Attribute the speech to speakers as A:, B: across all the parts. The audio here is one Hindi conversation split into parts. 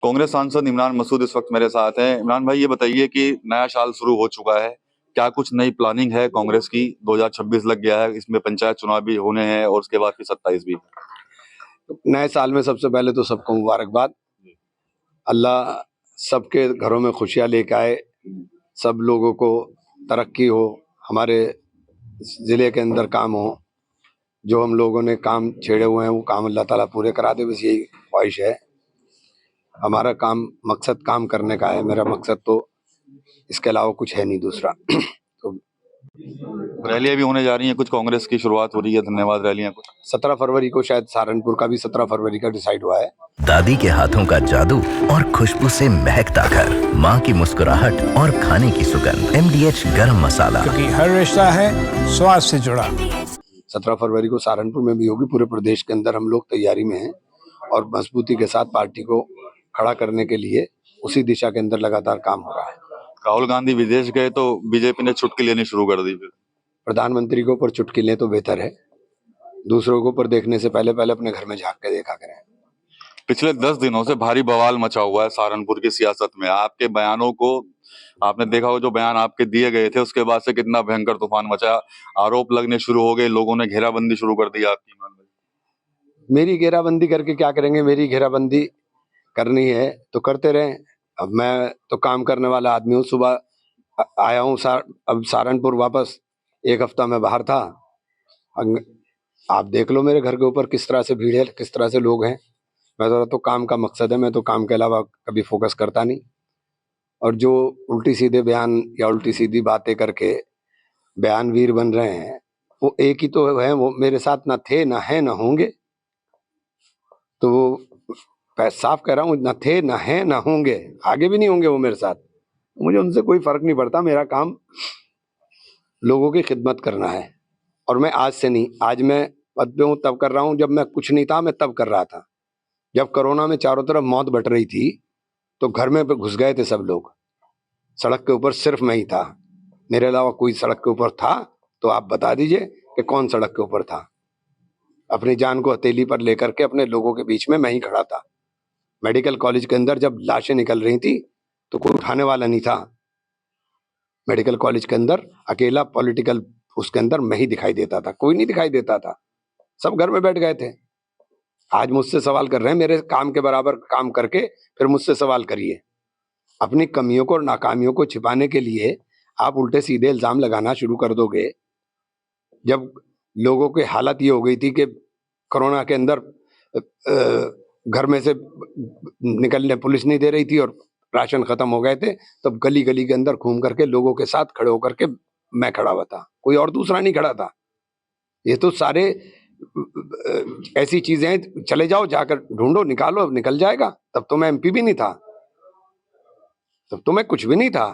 A: कांग्रेस सांसद इमरान मसूद इस वक्त मेरे साथ हैं। इमरान भाई, ये बताइए कि नया साल शुरू हो चुका है, क्या कुछ नई प्लानिंग है कांग्रेस की? 2026 लग गया है, इसमें पंचायत चुनाव भी होने हैं और उसके बाद फिर 27 भी।
B: नए साल में सबसे पहले तो सबको मुबारकबाद। अल्लाह सबके घरों में खुशियां लेके आए, सब लोगों को तरक्की हो, हमारे ज़िले के अंदर काम हो, जो हम लोगों ने काम छेड़े हुए हैं वो काम अल्लाह ताला पूरे करा दे, बस यही ख्वाहिश है। हमारा काम मकसद काम करने का है, मेरा मकसद तो इसके अलावा कुछ है नहीं दूसरा। तो
A: रैलियां भी होने जा रही हैं, कुछ कांग्रेस की शुरुआत हो रही है, धन्यवाद रैलियां कुछ।
B: 17 फरवरी को शायद सहारनपुर का भी 17 फरवरी का डिसाइड हुआ है।
C: दादी के हाथों का जादू और खुशबू से महकता घर, माँ की मुस्कुराहट और खाने की सुगंध। MDH गरम मसाला,
D: क्योंकि हर रिश्ता है स्वाद से जुड़ा।
B: 17 फरवरी को सहारनपुर में भी होगी। पूरे प्रदेश के अंदर हम लोग तैयारी में हैं और मजबूती के साथ पार्टी को खड़ा करने के लिए उसी दिशा के अंदर लगातार काम हो रहा है।
A: राहुल गांधी विदेश गए तो बीजेपी ने चुटकी लेनी शुरू कर दी।
B: प्रधानमंत्री के ऊपर चुटकी लें तो बेहतर है, दूसरों के ऊपर देखने से पहले पहले अपने घर में झांक के देखा करें।
A: पिछले 10 दिनों से भारी बवाल मचा हुआ है सहारनपुर की सियासत में। आपके बयानों को आपने देखा हो, जो बयान आपके दिए गए थे उसके बाद से कितना भयंकर तूफान मचा, आरोप लगने शुरू हो गए, लोगों ने घेराबंदी शुरू कर दी आपकी।
B: मेरी घेराबंदी करके क्या करेंगे? मेरी घेराबंदी करनी है तो करते रहें। अब मैं तो काम करने वाला आदमी हूँ। सुबह आया हूँ अब सहारनपुर वापस, एक हफ्ता मैं बाहर था। आप देख लो मेरे घर के ऊपर किस तरह से भीड़ है, किस तरह से लोग हैं। मेरा तो काम का मकसद है, मैं तो काम के अलावा कभी फोकस करता नहीं। और जो उल्टी सीधे बयान या उल्टी सीधी बातें करके बयानवीर बन रहे हैं, वो एक ही तो है, वो मेरे साथ ना थे, ना है, ना होंगे। तो वो साफ कह रहा हूँ, ना थे, ना है, ना होंगे, आगे भी नहीं होंगे वो मेरे साथ। मुझे उनसे कोई फर्क नहीं पड़ता। मेरा काम लोगों की खिदमत करना है। और मैं आज से नहीं, आज मैं पद पे हूँ तब कर रहा हूँ, जब मैं कुछ नहीं था मैं तब कर रहा था। जब कोरोना में चारों तरफ मौत बट रही थी तो घर में घुस गए थे सब लोग। सड़क के ऊपर सिर्फ मैं ही था, मेरे अलावा कोई सड़क के ऊपर था तो आप बता दीजिए कि कौन सड़क के ऊपर था। अपनी जान को हथेली पर लेकर के अपने लोगों के बीच में मैं ही खड़ा था। मेडिकल कॉलेज के अंदर जब लाशें निकल रही थी तो कोई उठाने वाला नहीं था। मेडिकल कॉलेज के अंदर अकेला पॉलिटिकल उसके अंदर मैं ही दिखाई देता था, कोई नहीं दिखाई देता था, सब घर में बैठ गए थे। आज मुझसे सवाल कर रहे हैं, मेरे काम के बराबर काम करके फिर मुझसे सवाल करिए। अपनी कमियों को और नाकामियों को छिपाने के लिए आप उल्टे सीधे इल्जाम लगाना शुरू कर दोगे। जब लोगों की हालत ये हो गई थी कि कोरोना के अंदर घर में से निकलने पुलिस नहीं दे रही थी और राशन खत्म हो गए थे, तब गली गली के अंदर घूम करके लोगों के साथ खड़े होकर के मैं खड़ा हुआ था, कोई और दूसरा नहीं खड़ा था। ये तो सारे ऐसी चीजें, चले जाओ जाकर ढूंढो, निकालो, निकल जाएगा। तब तो मैं MP भी नहीं था, तब तो मैं कुछ भी नहीं था।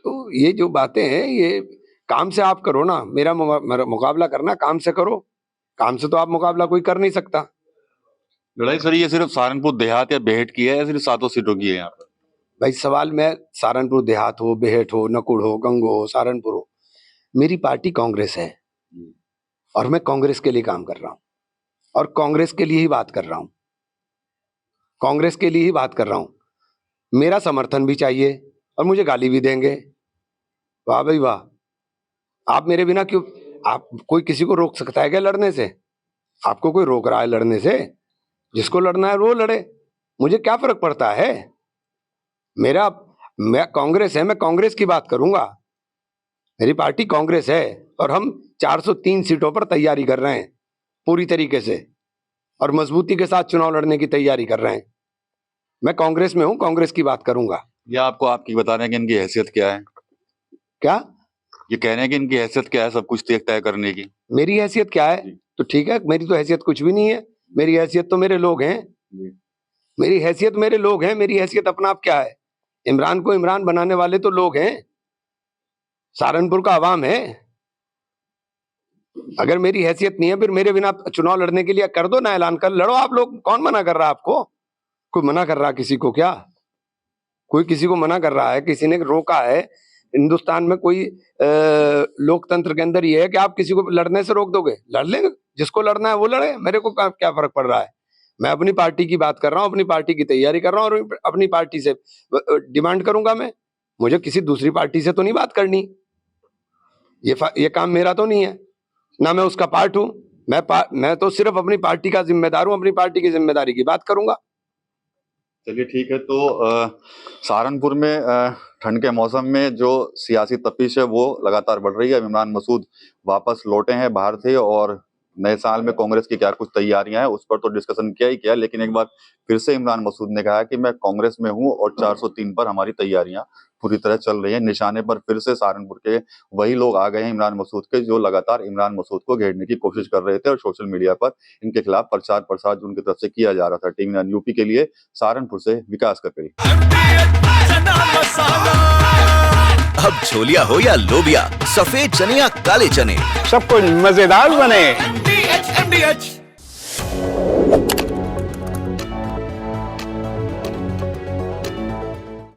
B: तो ये जो बातें हैं, ये काम से आप करो ना। मेरा मुकाबला करना काम से करो, काम से तो आप मुकाबला कोई कर नहीं सकता।
A: लड़ाई सर ये सिर्फ सहारनपुर देहात या बेहट की है या सिर्फ 7 सीटों की है यहाँ पर?
B: भाई सवाल में सहारनपुर देहात हो, बेहट हो, नकुड़ हो, गंगो हो, सहारनपुर हो, मेरी पार्टी कांग्रेस है और मैं कांग्रेस के लिए काम कर रहा हूँ और कांग्रेस के लिए ही बात कर रहा हूँ, कांग्रेस के लिए ही बात कर रहा हूँ। मेरा समर्थन भी चाहिए और मुझे गाली भी देंगे। वाह भाई वाह, आप मेरे बिना क्यों? आप कोई किसी को रोक सकता है क्या लड़ने से? आपको कोई रोक रहा है लड़ने से? जिसको लड़ना है वो लड़े, मुझे क्या फर्क पड़ता है? मैं कांग्रेस है, मैं कांग्रेस की बात करूंगा। मेरी पार्टी कांग्रेस है और हम 403 सीटों पर तैयारी कर रहे हैं पूरी तरीके से और मजबूती के साथ चुनाव लड़ने की तैयारी कर रहे हैं। मैं कांग्रेस में हूं, कांग्रेस की बात करूंगा।
A: या आपको आपकी बता रहे हैं कि इनकी हैसियत क्या है?
B: क्या
A: ये कह रहे हैं कि इनकी हैसियत क्या है सब कुछ तय करने की?
B: मेरी हैसियत क्या है? तो ठीक है, मेरी तो हैसियत कुछ भी नहीं है। मेरी हैसियत तो मेरे लोग हैं, मेरी हैसियत मेरे लोग हैं। मेरी हैसियत अपना आप क्या है? इमरान को इमरान बनाने वाले तो लोग हैं, सहारनपुर का आवाम है। अगर मेरी हैसियत नहीं है फिर मेरे बिना चुनाव लड़ने के लिए कर दो ना, ऐलान कर लड़ो आप लोग। कौन मना कर रहा है आपको? कोई मना कर रहा किसी को क्या? कोई किसी को मना कर रहा है? किसी ने रोका है? हिंदुस्तान में कोई लोकतंत्र के अंदर ये है कि आप किसी को लड़ने से रोक दोगे? लड़ लेंगे, जिसको लड़ना है वो लड़े, मेरे को क्या फर्क पड़ रहा है? मैं अपनी पार्टी की बात कर रहा हूँ, अपनी पार्टी की तैयारी कर रहा हूँ और अपनी पार्टी से डिमांड करूंगा मैं। मुझे किसी दूसरी पार्टी से तो नहीं बात करनी। ये काम मेरा तो नहीं है, ना मैं उसका पार्ट हूं। मैं तो सिर्फ अपनी पार्टी का जिम्मेदार हूं, अपनी पार्टी की जिम्मेदारी की बात करूंगा।
A: चलिए ठीक है। तो सहारनपुर में ठंड के मौसम में जो सियासी तपिश है वो लगातार बढ़ रही है। इमरान मसूद वापस लौटे हैं बाहर से और नए साल में कांग्रेस की क्या कुछ तैयारियां हैं उस पर तो डिस्कशन किया ही किया, लेकिन एक बार फिर से इमरान मसूद ने कहा कि मैं कांग्रेस में हूं और 403 पर हमारी तैयारियां पूरी तरह चल रही हैं। निशाने पर फिर से सहारनपुर के वही लोग आ गए हैं इमरान मसूद के, जो लगातार इमरान मसूद को घेरने की कोशिश कर रहे थे और सोशल मीडिया पर इनके खिलाफ प्रचार प्रसार जो उनकी तरफ से किया जा रहा था। टीवी 9 यूपी के लिए सहारनपुर से विकास ककड़ी।
C: अब छोलिया हो या लोबिया, सफेद चने या काले चने,
D: सब कुछ मजेदार बने।